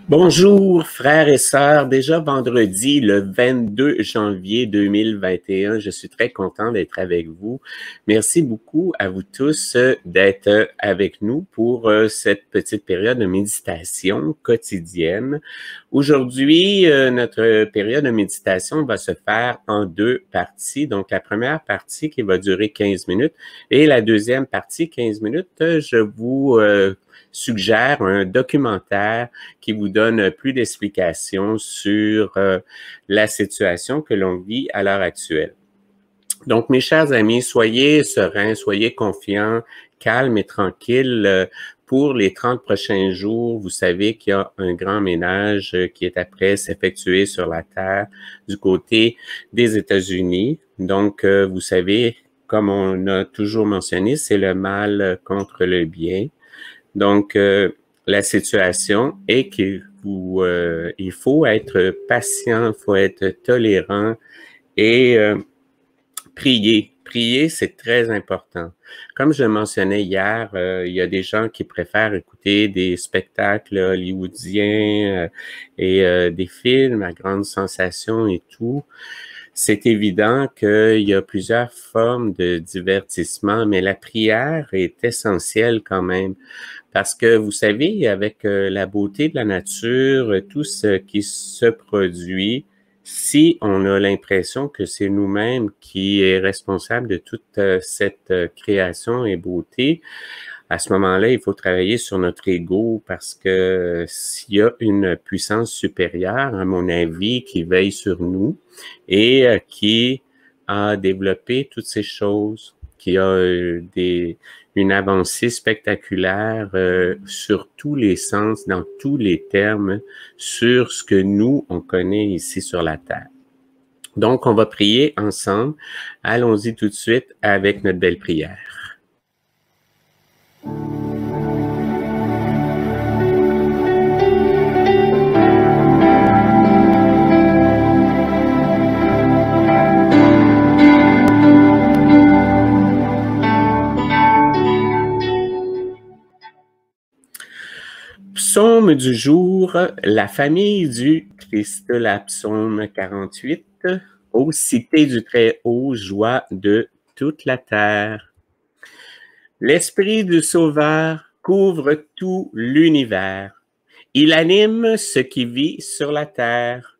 Bonjour frères et sœurs, déjà vendredi le 22 janvier 2021, je suis très content d'être avec vous. Merci beaucoup à vous tous d'être avec nous pour cette petite période de méditation quotidienne. Aujourd'hui, notre période de méditation va se faire en deux parties. Donc la première partie qui va durer 15 minutes et la deuxième partie 15 minutes, je vous suggère un documentaire qui vous donne plus d'explications sur la situation que l'on vit à l'heure actuelle. Donc, mes chers amis, soyez sereins, soyez confiants, calmes et tranquilles. Pour les 30 prochains jours, vous savez qu'il y a un grand ménage qui est après s'effectuer sur la Terre du côté des États-Unis. Donc, vous savez, comme on a toujours mentionné, c'est le mal contre le bien. Donc, la situation est qu'il faut être patient, il faut être tolérant et prier. Prier, c'est très important. Comme je mentionnais hier, il y a des gens qui préfèrent écouter des spectacles hollywoodiens et des films à grande sensation et tout. C'est évident qu'il y a plusieurs formes de divertissement, mais la prière est essentielle quand même. Parce que vous savez, avec la beauté de la nature, tout ce qui se produit, si on a l'impression que c'est nous-mêmes qui est responsable de toute cette création et beauté, à ce moment-là, il faut travailler sur notre ego parce que s'il y a une puissance supérieure, à mon avis, qui veille sur nous et qui a développé toutes ces choses, qui a une avancée spectaculaire sur tous les sens, dans tous les termes, sur ce que nous, on connaît ici sur la Terre. Donc, on va prier ensemble. Allons-y tout de suite avec notre belle prière. Psaume du jour, la famille du Christ, la psaume 48, ô cité du Très-Haut, joie de toute la terre. L'Esprit du Sauveur couvre tout l'univers. Il anime ce qui vit sur la terre,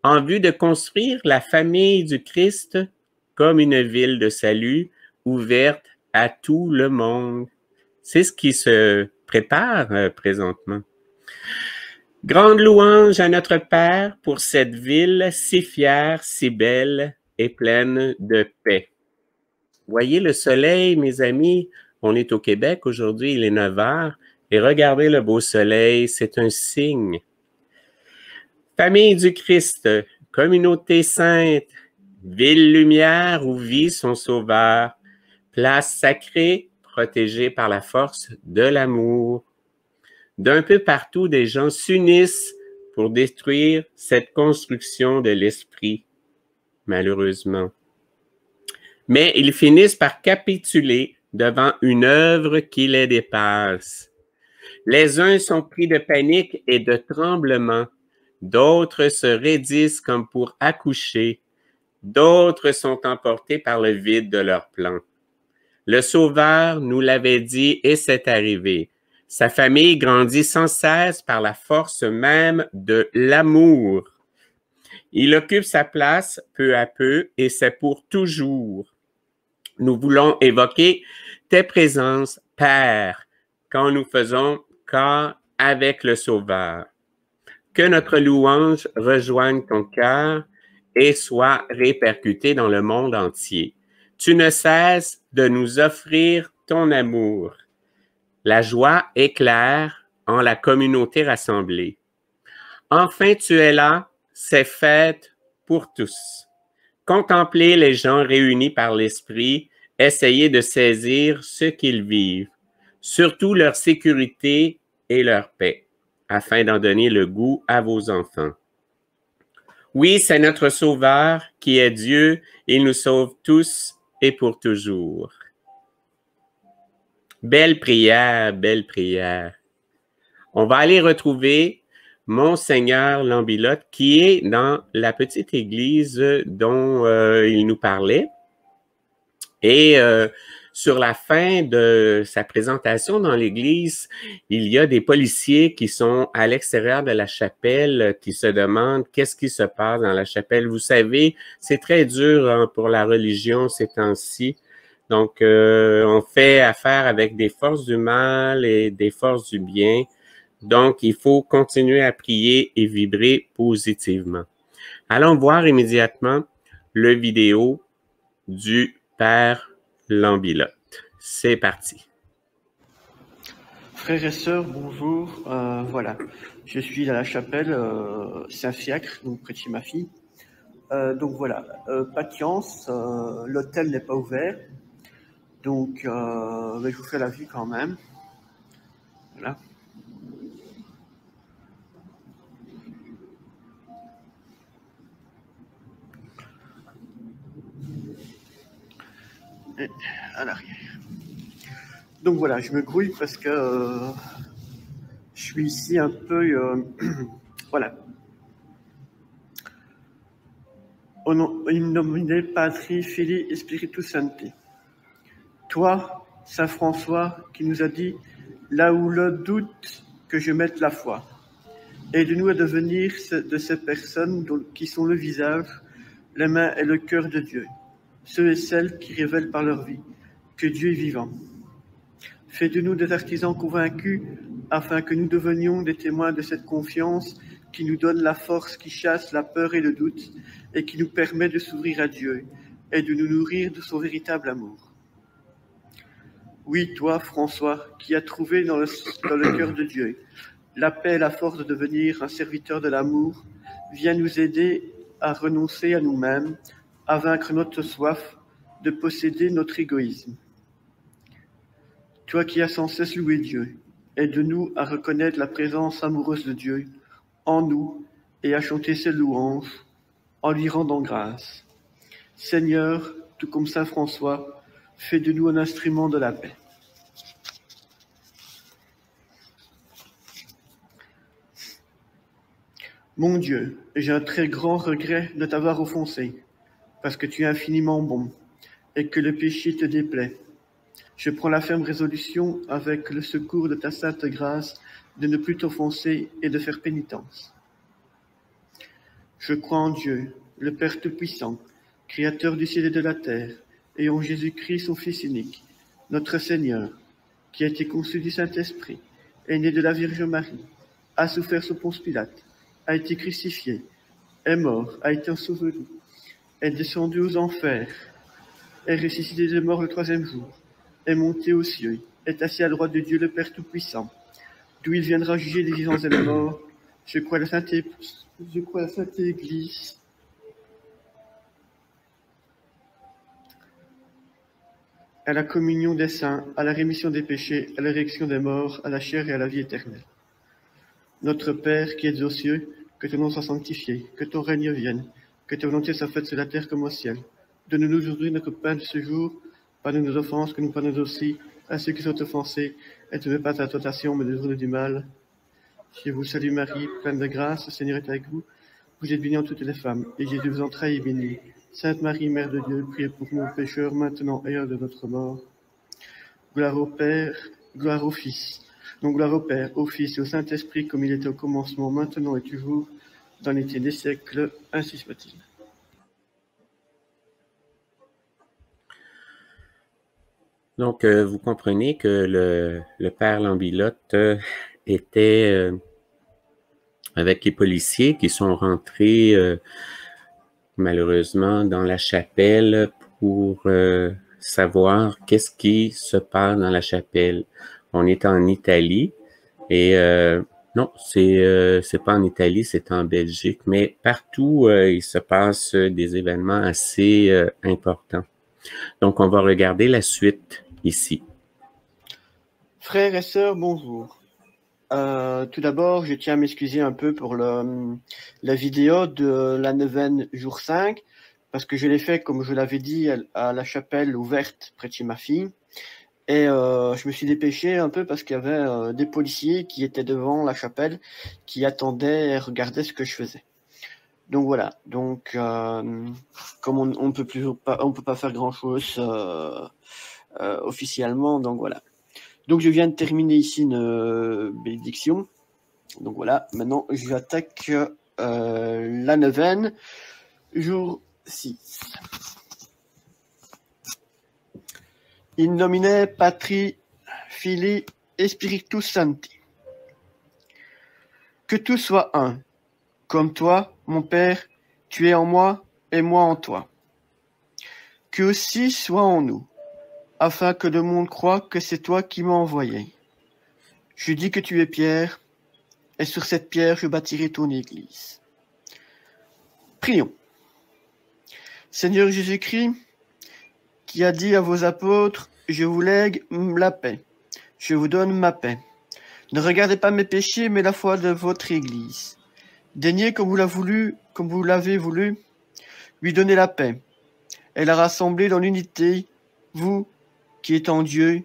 en vue de construire la famille du Christ comme une ville de salut ouverte à tout le monde. C'est ce qui se prépare présentement. Grande louange à notre Père pour cette ville si fière, si belle et pleine de paix. Voyez le soleil, mes amis, on est au Québec aujourd'hui, il est 9 heures, et regardez le beau soleil, c'est un signe. Famille du Christ, communauté sainte, ville lumière où vit son Sauveur, place sacrée, protégée par la force de l'amour. D'un peu partout, des gens s'unissent pour détruire cette construction de l'esprit, malheureusement. Mais ils finissent par capituler devant une œuvre qui les dépasse. Les uns sont pris de panique et de tremblement, d'autres se raidissent comme pour accoucher, d'autres sont emportés par le vide de leur plan. Le Sauveur nous l'avait dit et c'est arrivé. Sa famille grandit sans cesse par la force même de l'amour. Il occupe sa place peu à peu et c'est pour toujours. Nous voulons évoquer tes présences, Père, quand nous faisons corps avec le Sauveur. Que notre louange rejoigne ton cœur et soit répercutée dans le monde entier. Tu ne cesses de nous offrir ton amour. La joie éclaire en la communauté rassemblée. Enfin, tu es là, c'est fête pour tous. Contempler les gens réunis par l'Esprit, essayer de saisir ce qu'ils vivent, surtout leur sécurité et leur paix, afin d'en donner le goût à vos enfants. Oui, c'est notre Sauveur qui est Dieu, il nous sauve tous et pour toujours. Belle prière, belle prière. On va aller retrouver Monseigneur Lambilotte, qui est dans la petite église dont il nous parlait. Et sur la fin de sa présentation dans l'église, il y a des policiers qui sont à l'extérieur de la chapelle qui se demandent qu'est-ce qui se passe dans la chapelle. Vous savez, c'est très dur hein, pour la religion ces temps-ci. Donc, on fait affaire avec des forces du mal et des forces du bien. Donc, il faut continuer à prier et vibrer positivement. Allons voir immédiatement le vidéo du Père Lambilotte. C'est parti. Frères et sœurs, bonjour. Voilà, je suis à la chapelle Saint-Fiacre, donc près de chez ma fille. Donc voilà, pas de chance, l'hôtel n'est pas ouvert. Donc, mais je vous fais la vue quand même. Voilà. Et à l'arrière. Donc voilà, je me grouille parce que je suis ici un peu... voilà. In nomine Patri, Filii et Spiritus Sancti. Toi, Saint François, qui nous a dit « Là où le doute, que je mette la foi ». Aide-nous à devenir de ces personnes qui sont le visage, les mains et le cœur de Dieu, ceux et celles qui révèlent par leur vie que Dieu est vivant. Fais de nous des artisans convaincus afin que nous devenions des témoins de cette confiance qui nous donne la force qui chasse la peur et le doute et qui nous permet de s'ouvrir à Dieu et de nous nourrir de son véritable amour. Oui, toi, François, qui as trouvé dans le cœur de Dieu la paix et la force de devenir un serviteur de l'amour, viens nous aider à renoncer à nous-mêmes, à vaincre notre soif de posséder notre égoïsme. Toi qui as sans cesse loué Dieu, aide-nous à reconnaître la présence amoureuse de Dieu en nous et à chanter ses louanges en lui rendant grâce. Seigneur, tout comme Saint François, fais de nous un instrument de la paix. Mon Dieu, j'ai un très grand regret de t'avoir offensé, parce que tu es infiniment bon et que le péché te déplaît. Je prends la ferme résolution, avec le secours de ta sainte grâce, de ne plus t'offenser et de faire pénitence. Je crois en Dieu, le Père Tout-Puissant, Créateur du ciel et de la terre, et en Jésus-Christ, son Fils unique, notre Seigneur, qui a été conçu du Saint-Esprit, est né de la Vierge Marie, a souffert sous Ponce Pilate, a été crucifié, est mort, a été enseveli, est descendu aux enfers, est ressuscité des morts le troisième jour, est monté aux cieux, est assis à la droite de Dieu le Père Tout-Puissant, d'où il viendra juger les vivants et les morts. Je crois à la Sainte Église, à la communion des saints, à la rémission des péchés, à la résurrection des morts, à la chair et à la vie éternelle. Notre Père qui es aux cieux, que ton nom soit sanctifié, que ton règne vienne, que ta volonté soit faite sur la terre comme au ciel. Donne-nous aujourd'hui notre pain de ce jour, pardonne nos offenses, que nous pardonnons aussi à ceux qui sont offensés, et ne mets pas à la tentation, mais délivre-nous du mal. Je vous salue Marie, pleine de grâce, le Seigneur est avec vous. Vous êtes bénie entre toutes les femmes, et Jésus vous entraille et béni. Sainte Marie, Mère de Dieu, priez pour nous pécheurs, maintenant et à l'heure de notre mort. Gloire au Père, gloire au Fils. Donc gloire au Père, au Fils et au Saint-Esprit, comme il était au commencement, maintenant et toujours, dans l'éternité des siècles, ainsi soit-il. Donc, vous comprenez que le Père Lambilotte était avec les policiers qui sont rentrés malheureusement dans la chapelle pour savoir qu'est-ce qui se passe dans la chapelle. On est en Italie et non, c'est pas en Italie, c'est en Belgique, mais partout il se passe des événements assez importants. Donc, on va regarder la suite ici. Frères et sœurs, bonjour. Tout d'abord, je tiens à m'excuser un peu pour la vidéo de la neuvaine jour 5, parce que je l'ai fait, comme je l'avais dit, à la chapelle ouverte près de chez ma fille. Et je me suis dépêché un peu parce qu'il y avait des policiers qui étaient devant la chapelle, qui attendaient et regardaient ce que je faisais. Donc voilà. Donc comme on peut pas faire grand chose officiellement, donc voilà. Donc je viens de terminer ici une bénédiction. Donc voilà. Maintenant j'attaque la neuvaine, jour 6. In nomine Patri, Filii et Spiritus Sancti. Que tout soit un. Comme toi, mon Père, tu es en moi et moi en toi. Que aussi soit en nous, afin que le monde croie que c'est toi qui m'as envoyé. Je dis que tu es Pierre, et sur cette pierre je bâtirai ton église. Prions. Seigneur Jésus-Christ, qui a dit à vos apôtres, je vous lègue la paix, je vous donne ma paix. Ne regardez pas mes péchés, mais la foi de votre Église. Daignez, comme vous l'avez voulu, lui donner la paix, et la rassembler dans l'unité, vous, qui êtes en Dieu,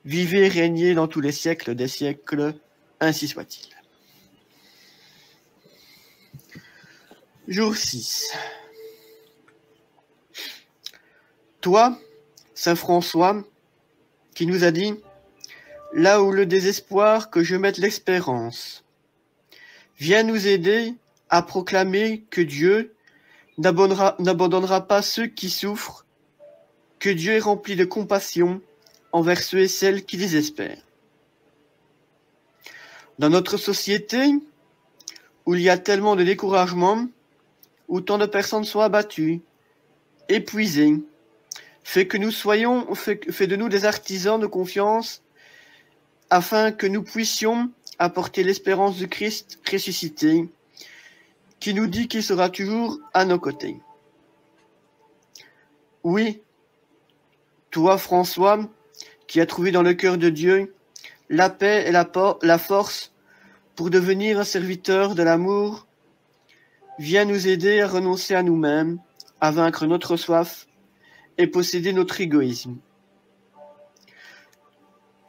vivez et régnez dans tous les siècles des siècles, ainsi soit-il. Jour 6. Toi, Saint François, qui nous a dit, là où le désespoir, que je mette l'espérance. Viens nous aider à proclamer que Dieu n'abandonnera pas ceux qui souffrent, que Dieu est rempli de compassion envers ceux et celles qui désespèrent. Dans notre société, où il y a tellement de découragement, où tant de personnes sont abattues, épuisées, fait de nous des artisans de confiance, afin que nous puissions apporter l'espérance du Christ ressuscité, qui nous dit qu'il sera toujours à nos côtés. Oui, toi, François, qui as trouvé dans le cœur de Dieu la paix et la force pour devenir un serviteur de l'amour, viens nous aider à renoncer à nous-mêmes, à vaincre notre soif et posséder notre égoïsme.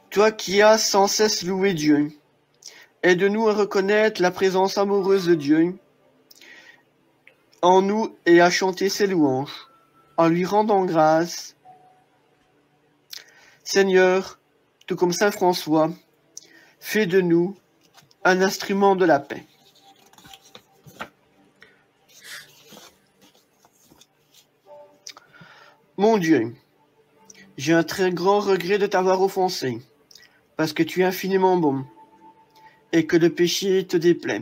Toi qui as sans cesse loué Dieu, aide-nous à reconnaître la présence amoureuse de Dieu en nous et à chanter ses louanges, en lui rendant grâce. Seigneur, tout comme Saint François, fais de nous un instrument de la paix. Mon Dieu, j'ai un très grand regret de t'avoir offensé, parce que tu es infiniment bon, et que le péché te déplaît.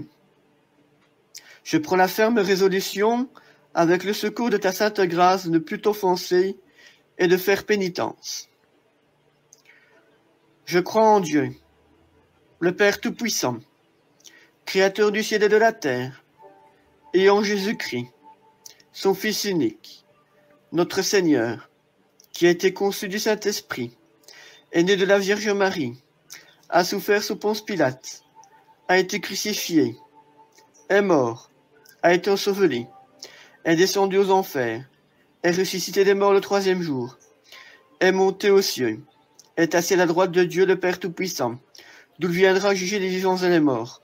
Je prends la ferme résolution, avec le secours de ta sainte grâce, de ne plus t'offenser et de faire pénitence. Je crois en Dieu, le Père Tout-Puissant, Créateur du ciel et de la terre, et en Jésus-Christ, son Fils unique, notre Seigneur, qui a été conçu du Saint-Esprit, est né de la Vierge Marie, a souffert sous Ponce Pilate, a été crucifié, est mort, a été enseveli, est descendu aux enfers, est ressuscité des morts le troisième jour, est monté aux cieux, est assis à la droite de Dieu le Père Tout-Puissant, d'où il viendra juger les vivants et les morts.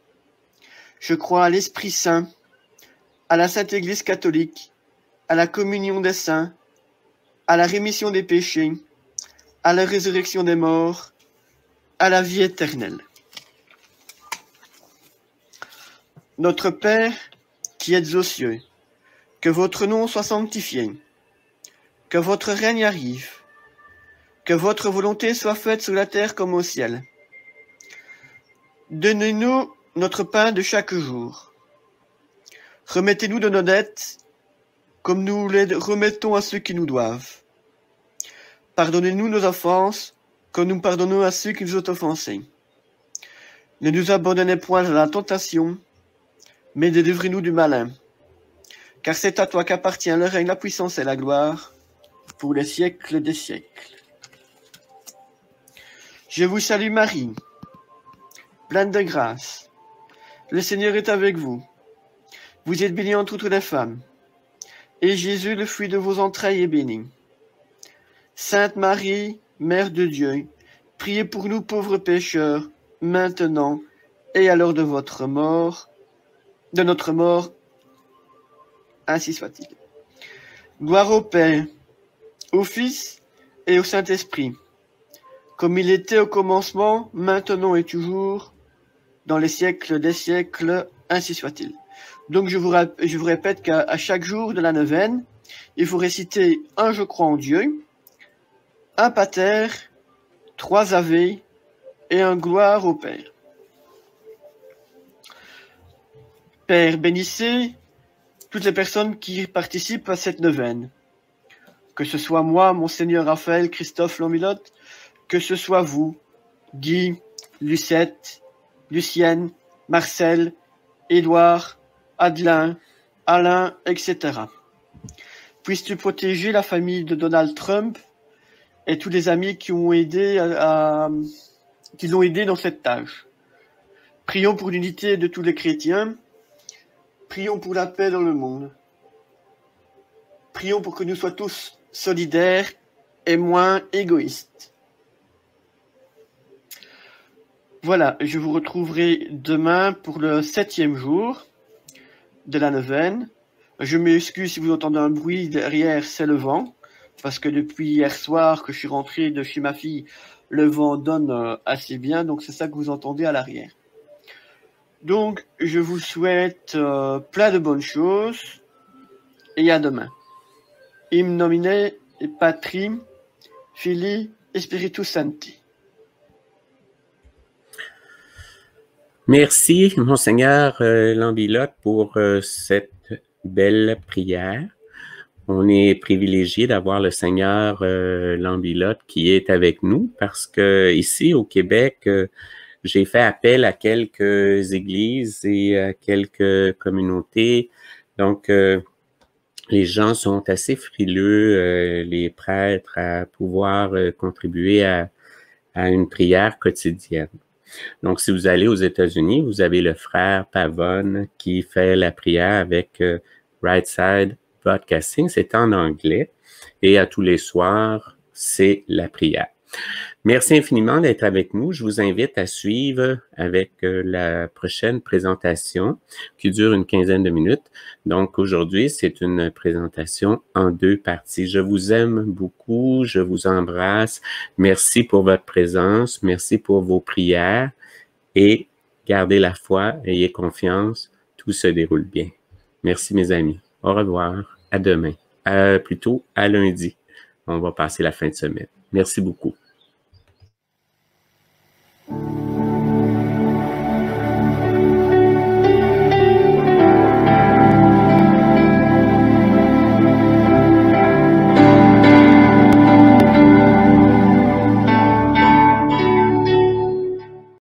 Je crois à l'Esprit Saint, à la Sainte Église catholique, à la communion des saints, à la rémission des péchés, à la résurrection des morts, à la vie éternelle. Notre Père, qui êtes aux cieux, que votre nom soit sanctifié, que votre règne arrive, que votre volonté soit faite sur la terre comme au ciel. Donnez-nous notre pain de chaque jour. Remettez-nous de nos dettes, comme nous les remettons à ceux qui nous doivent. Pardonnez-nous nos offenses, comme nous pardonnons à ceux qui nous ont offensés. Ne nous abandonnez point à la tentation, mais délivrez-nous du malin. Car c'est à toi qu'appartient le règne, la puissance et la gloire, pour les siècles des siècles. Je vous salue Marie, pleine de grâce. Le Seigneur est avec vous. Vous êtes bénie entre toutes les femmes, et Jésus, le fruit de vos entrailles, est béni. Sainte Marie, Mère de Dieu, priez pour nous pauvres pécheurs, maintenant et à l'heure de notre mort, ainsi soit-il. Gloire au Père, au Fils et au Saint-Esprit, comme il était au commencement, maintenant et toujours, dans les siècles des siècles, ainsi soit-il. Donc je vous répète qu'à chaque jour de la neuvaine, il faut réciter un Je crois en Dieu, un Pater, 3 Ave et un Gloire au Père. Père, bénissez toutes les personnes qui participent à cette neuvaine. Que ce soit moi, Monseigneur Raphaël Christophe Lambilotte, que ce soit vous, Guy, Lucette, Lucienne, Marcel, Édouard, Adelin, Alain, etc. Puisses-tu protéger la famille de Donald Trump et tous les amis qui l'ont aidé dans cette tâche. Prions pour l'unité de tous les chrétiens. Prions pour la paix dans le monde. Prions pour que nous soyons tous solidaires et moins égoïstes. Voilà, je vous retrouverai demain pour le 7e jour de la neuvaine. Je m'excuse si vous entendez un bruit derrière, c'est le vent, parce que depuis hier soir que je suis rentré de chez ma fille, le vent donne assez bien, donc c'est ça que vous entendez à l'arrière. Donc, je vous souhaite plein de bonnes choses et à demain. In nomine Patri, Filii et Spiritus Sancti. Merci, Monseigneur Lambilotte, pour cette belle prière. On est privilégié d'avoir le Seigneur Lambilotte qui est avec nous parce que ici au Québec, j'ai fait appel à quelques églises et à quelques communautés. Donc, les gens sont assez frileux, les prêtres, à pouvoir contribuer à une prière quotidienne. Donc, si vous allez aux États-Unis, vous avez le frère Pavone qui fait la prière avec Right Side Broadcasting. C'est en anglais et à tous les soirs, c'est la prière. Merci infiniment d'être avec nous. Je vous invite à suivre avec la prochaine présentation qui dure une quinzaine de minutes. Donc, aujourd'hui, c'est une présentation en 2 parties. Je vous aime beaucoup. Je vous embrasse. Merci pour votre présence. Merci pour vos prières et gardez la foi, ayez confiance. Tout se déroule bien. Merci, mes amis. Au revoir. À demain. Plutôt à lundi. On va passer la fin de semaine. Merci beaucoup.